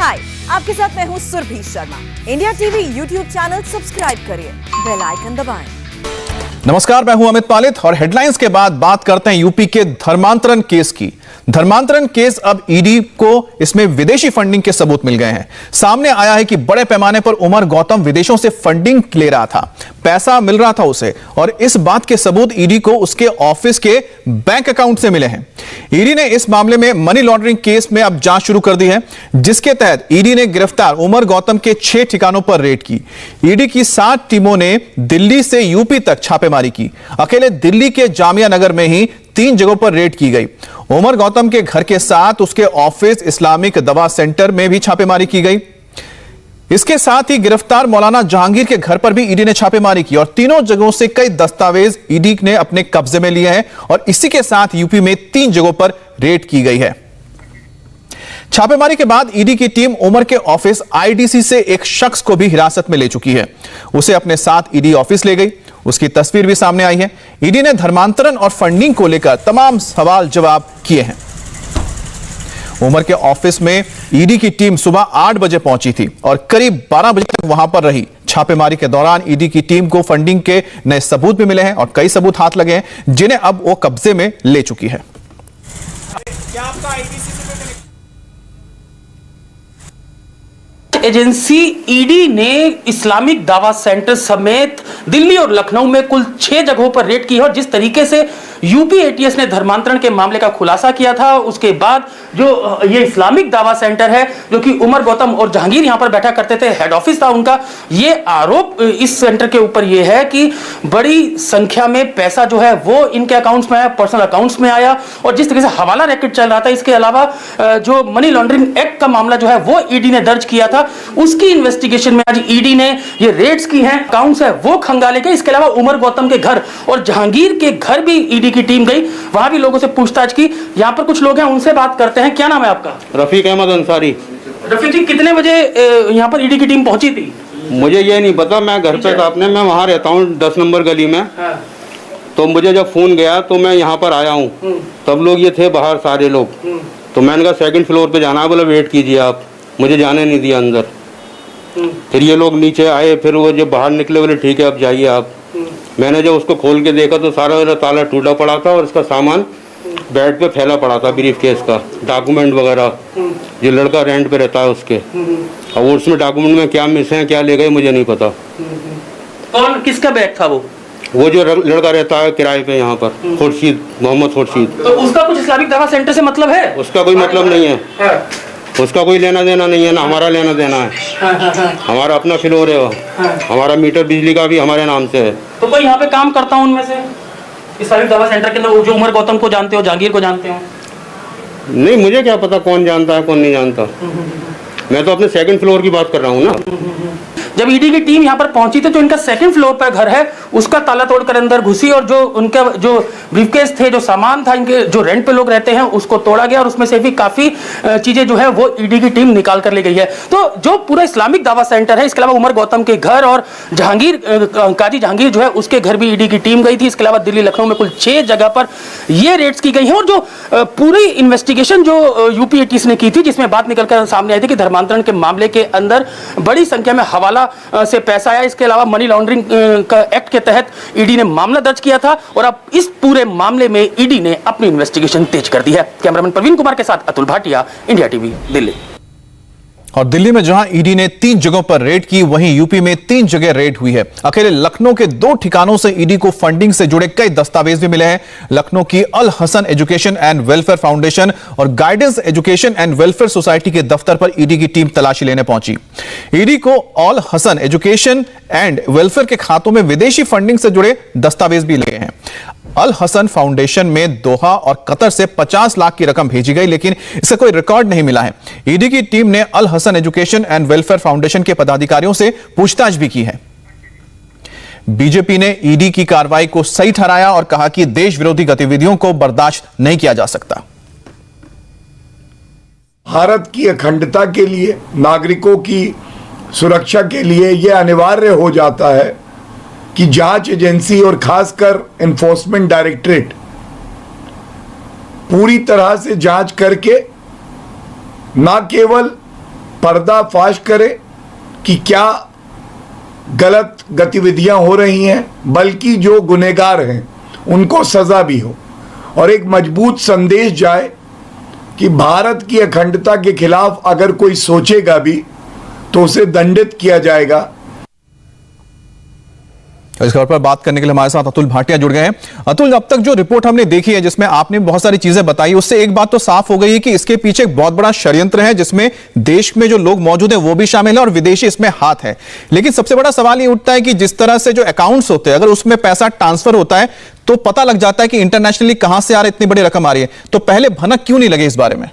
हाय, आपके साथ मैं हूँ Surabhi Sharma. India TV YouTube channel subscribe करिए, बेल आइकन दबाएं। नमस्कार, मैं हूं अमित पालित और हेडलाइंस के बाद बात करते हैं यूपी के धर्मांतरण केस की। धर्मांतरण केस अब ईडी को इसमें विदेशी फंडिंग के सबूत मिल गए हैं। सामने आया है कि बड़े पैमाने पर उमर गौतम विदेशों से फंडिंग ले रहा था, पैसा मिल रहा था उसे, और इस बात के सबूत ईडी को उसके ऑफिस के बैंक अकाउंट से मिले हैं। ईडी ने इस मामले में मनी लॉन्ड्रिंग केस में अब जांच शुरू कर दी है, जिसके तहत ईडी ने गिरफ्तार उमर गौतम के 6 ठिकानों पर रेड की। ईडी की 7 टीमों ने दिल्ली से यूपी तक छापेमारी की। अकेले दिल्ली के जामिया नगर में ही 3 जगहों पर रेड की गई। उमर गौतम के घर के साथ उसके ऑफिस इस्लामिक दवा सेंटर में भी छापेमारी की गई। इसके साथ ही गिरफ्तार मौलाना जहांगीर के घर पर भी ईडी ने छापेमारी की और तीनों जगहों से कई दस्तावेज ईडी ने अपने कब्जे में लिए हैं और इसी के साथ यूपी में 3 जगहों पर रेड की गई है। छापेमारी के बाद ईडी की टीम उमर के ऑफिस आईडीसी से एक शख्स को भी हिरासत में ले चुकी है। उसे अपने साथ ईडी ऑफिस ले गई। उसकी तस्वीर भी सामने आई है। ईडी ने धर्मांतरण और फंडिंग को लेकर तमाम सवाल जवाब किए हैं। उमर के ऑफिस में ईडी की टीम सुबह 8 बजे पहुंची थी और करीब 12 बजे तक वहां पर रही। छापेमारी के दौरान ईडी की टीम को फंडिंग के नए सबूत भी मिले हैं और कई सबूत हाथ लगे हैं, जिन्हें अब वो कब्जे में ले चुकी है। क्या आपका आईडीसी से एजेंसी ईडी ने इस्लामिक दावा सेंटर समेत दिल्ली और लखनऊ में कुल 6 जगहों पर रेड की है और जिस तरीके से यूपी एटीएस ने धर्मांतरण के मामले का खुलासा किया था, उसके बाद जो ये इस्लामिक दावा सेंटर है जो कि उमर गौतम और जहांगीर यहां पर बैठा करते थे, हेड ऑफिस था उनका, ये आरोप इस सेंटर के ऊपर ये है कि बड़ी संख्या में पैसा जो है वो इनके अकाउंट्स में आया, पर्सनल अकाउंट्स में आया और जिस तरीके से हवाला रैकेट चल रहा था। इसके अलावा जो मनी लॉन्ड्रिंग एक्ट का मामला जो है वो ईडी ने दर्ज किया था, उसकी इन्वेस्टिगेशन में आज ईडी ने ये रेड्स की हैं, अकाउंट्स है वो खंगाले गए। इसके अलावा उमर गौतम के घर और जहांगीर के घर भी ईडी की टीम गई, वहां भी लोगों से पूछताछ की। यहां पर कुछ लोग हैं, उनसे बात करते हैं। क्या नाम है आपका? रफीक अहमद अंसारी। रफीक जी, कितने बजे यहां पर ईडी की टीम पहुंची थी? मुझे ये नहीं पता, मैं घर पे था अपने, मैं वहाँ रहता हूँ 10 नंबर गली में। हाँ। तो मुझे जब फोन गया तो मैं यहाँ पर आया हूँ, तब लोग ये थे बाहर सारे लोग। तो मैंने कहा 2nd फ्लोर पे जाना है, बोला वेट कीजिए आप, मुझे जाने नहीं दिया अंदर। फिर ये लोग नीचे आए, फिर वो जब बाहर निकले बोले ठीक है अब जाइए आप। मैंने जब उसको खोल के देखा तो सारा मेरा ताला टूटा पड़ा था और इसका सामान बेड पे फैला पड़ा था, ब्रीफ केस का, डॉक्यूमेंट वगैरह, जो लड़का रेंट पे रहता है उसके। और उसमें डॉक्यूमेंट में क्या मिस है, क्या ले गए, मुझे नहीं पता। कौन, किसका बैग था वो जो लड़का रहता है किराए पे यहाँ पर, खुर्शीद, मोहम्मद खुर्शीद। तो उसका कुछ इस्लामिक दावा सेंटर से मतलब है? उसका कोई मतलब नहीं है, उसका कोई लेना देना नहीं है, ना हमारा लेना देना है। हमारा अपना फ्लोर है वो, हमारा मीटर बिजली का भी हमारे नाम से है। तो कोई यहाँ पे काम करता हूँ उनमें से इस्लामिक दावा सेंटर के अंदर, जो उमर गौतम को जानते हो, जहांगीर को जानते हो? नहीं, मुझे क्या पता कौन जानता है कौन नहीं जानता। मैं तो अपने 2nd फ्लोर की बात कर रहा हूँ ना। जब ईडी की टीम यहाँ पर पहुंची थी तो इनका 2nd फ्लोर पर घर है, उसका ताला तोड़कर अंदर घुसी और जो उनका जो ब्रीफकेस थे, जो सामान था इनके, जो रेंट पे लोग रहते हैं, उसको तोड़ा गया और उसमें से भी काफी चीजें जो है वो ईडी की टीम निकाल कर ले गई है। तो जो पूरा इस्लामिक दावा सेंटर है, इसके अलावा उमर गौतम के घर और जहांगीर, काजी जहांगीर जो है उसके घर भी ईडी की टीम गई थी। इसके अलावा दिल्ली लखनऊ में कुल 6 जगह पर ये रेड्स की गई है और जो पूरी इन्वेस्टिगेशन जो यूपी एटीएस ने की थी, जिसमें बात निकलकर सामने आई थी कि धर्मांतरण के मामले के अंदर बड़ी संख्या में हवाला से पैसा आया। इसके अलावा मनी लॉन्ड्रिंग का एक्ट के तहत ईडी ने मामला दर्ज किया था और अब इस पूरे मामले में ईडी ने अपनी इन्वेस्टिगेशन तेज कर दी है। कैमरामैन प्रवीण कुमार के साथ अतुल भाटिया, इंडिया टीवी, दिल्ली। और दिल्ली में जहां ईडी ने 3 जगहों पर रेड की, वहीं यूपी में 3 जगह रेड हुई है। अकेले लखनऊ के 2 ठिकानों से ईडी को फंडिंग से जुड़े कई दस्तावेज भी मिले हैं। लखनऊ की Al Hasan education and welfare foundation और guidance education and welfare society के दफ्तर पर ईडी की टीम तलाशी लेने पहुंची। ईडी को अल हसन एजुकेशन एंड वेलफेयर के खातों में विदेशी फंडिंग से जुड़े दस्तावेज भी लगे हैं। अल हसन फाउंडेशन में दोहा और कतर से 50 लाख की रकम भेजी गई, लेकिन इसका कोई रिकॉर्ड नहीं मिला है। ईडी की टीम ने Al Hasan education and welfare foundation के पदाधिकारियों से पूछताछ भी की है। बीजेपी ने ईडी की कार्रवाई को सही ठहराया और कहा कि देश विरोधी गतिविधियों को बर्दाश्त नहीं किया जा सकता। भारत की अखंडता के लिए, नागरिकों की सुरक्षा के लिए यह अनिवार्य हो जाता है कि जांच एजेंसी और खासकर एनफोर्समेंट डायरेक्टरेट पूरी तरह से जांच करके न केवल पर्दाफाश करे कि क्या गलत गतिविधियां हो रही हैं, बल्कि जो गुनहगार हैं उनको सजा भी हो और एक मजबूत संदेश जाए कि भारत की अखंडता के खिलाफ अगर कोई सोचेगा भी तो उसे दंडित किया जाएगा। इस खबर पर बात करने के लिए हमारे साथ अतुल भाटिया जुड़ गए हैं। अतुल, अब तक जो रिपोर्ट हमने देखी है जिसमें आपने बहुत सारी चीजें बताई, उससे एक बात तो साफ हो गई है कि इसके पीछे एक बहुत बड़ा षड्यंत्र है जिसमें देश में जो लोग मौजूद हैं वो भी शामिल है और विदेशी इसमें हाथ है। लेकिन सबसे बड़ा सवाल ये उठता है कि जिस तरह से जो अकाउंट्स होते हैं, अगर उसमें पैसा ट्रांसफर होता है तो पता लग जाता है कि इंटरनेशनली कहां से आ रही इतनी बड़ी रकम आ रही है, तो पहले भनक क्यों नहीं लगे इस बारे में?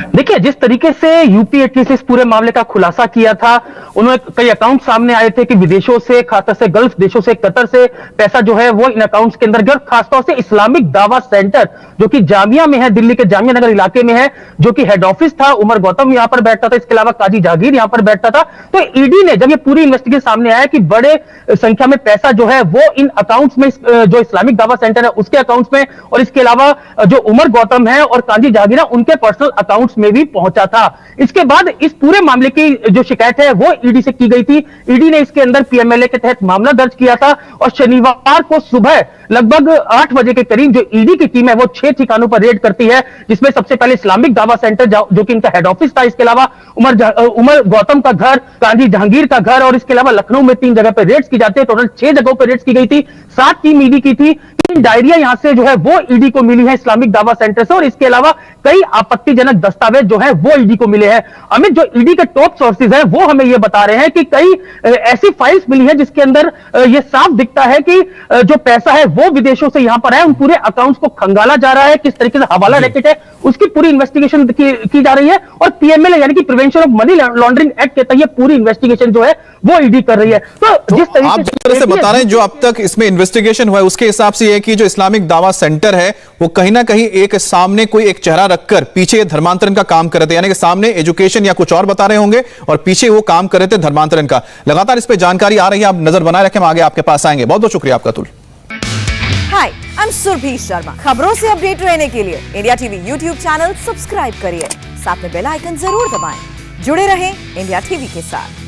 देखिए, जिस तरीके से यूपीएटी से इस पूरे मामले का खुलासा किया था, उन्होंने कई अकाउंट सामने आए थे कि विदेशों से, खासतौर से गल्फ देशों से, कतर से पैसा जो है वो इन अकाउंट्स के अंदर गया। और खासतौर से इस्लामिक दावा सेंटर जो कि जामिया में है, दिल्ली के जामिया नगर इलाके में है, जो कि हेड ऑफिस था, उमर गौतम यहां पर बैठता था, इसके अलावा काजी जहांगीर यहां पर बैठता था। तो ईडी ने जब ये पूरी इन्वेस्टिगेशन सामने आया कि बड़े संख्या में पैसा जो है वो इन अकाउंट्स में, जो इस्लामिक दावा सेंटर है उसके अकाउंट्स में, और इसके अलावा जो उमर गौतम है और काजी जहांगीर है उनके पर्सनल अकाउंट्स में भी पहुंचा था। इसके बाद इस पूरे मामले की जो शिकायत है वो ईडी से की गई थी। ईडी ने इसके अंदर पीएमएलए के तहत मामला दर्ज किया था और शनिवार को सुबह लगभग 8 बजे के करीब जो ईडी की टीम है वो 6 ठिकानों पर रेड करती है, जिसमें सबसे पहले इस्लामिक दावा सेंटर जो कि इनका हेड ऑफिस था, इसके अलावा उमर गौतम का घर, काजी जहांगीर का घर, और इसके अलावा लखनऊ में 3 जगह पर रेड्स की जाती है। टोटल 6 जगहों पर रेड्स की गई थी। 7 टीम ईडी की थी। 3 डायरिया यहां से जो है वो ईडी को मिली है इस्लामिक दावा सेंटर से, और इसके अलावा कई आपत्तिजनक दस्तावेज जो है वो ईडी को मिले हैं। अमित, जो ईडी के टॉप सोर्सेज हैं वो हमें ये बता रहे हैं कि कई ऐसी फाइल्स मिली हैं जिसके अंदर ये साफ दिखता है कि जो पैसा है वो विदेशों से यहां पर है, उन पूरे अकाउंट्स को खंगाला जा रहा है, किस तरीके से हवाला रैकेट है उसकी पूरी इन्वेस्टिगेशन की जा रही है। और पीएमएलए यानी कि prevention of money laundering act के तहत ये पूरी इन्वेस्टिगेशन जो है वो ईडी कर रही है। तो जिस तरीके आप जिस तरह से बता रहे हैं, जो अब तक इसमें इन्वेस्टिगेशन हुआ है उसके हिसाब से यह कि जो इस्लामिक दावा सेंटर है वो कहीं ना कहीं एक सामने कोई एक चेहरा रखकर पीछे धर्मांतरण का काम कर रहे थे, यानी कि सामने एजुकेशन या कुछ और बता रहे होंगे और पीछे वो काम कर रहे थे धर्मांतरण का। लगातार इस पे जानकारी आ रही है, आप नजर बनाए रखें, हम आगे आपके पास आएंगे। बहुत बहुत शुक्रिया आपका अतुल। हाय, आई एम सुरभि शर्मा। खबरों से अपडेट रहने के लिए India TV YouTube channel subscribe करिए, साथ में बेल आइकन जरूर दबाएं। जुड़े रहें इंडिया टीवी के साथ।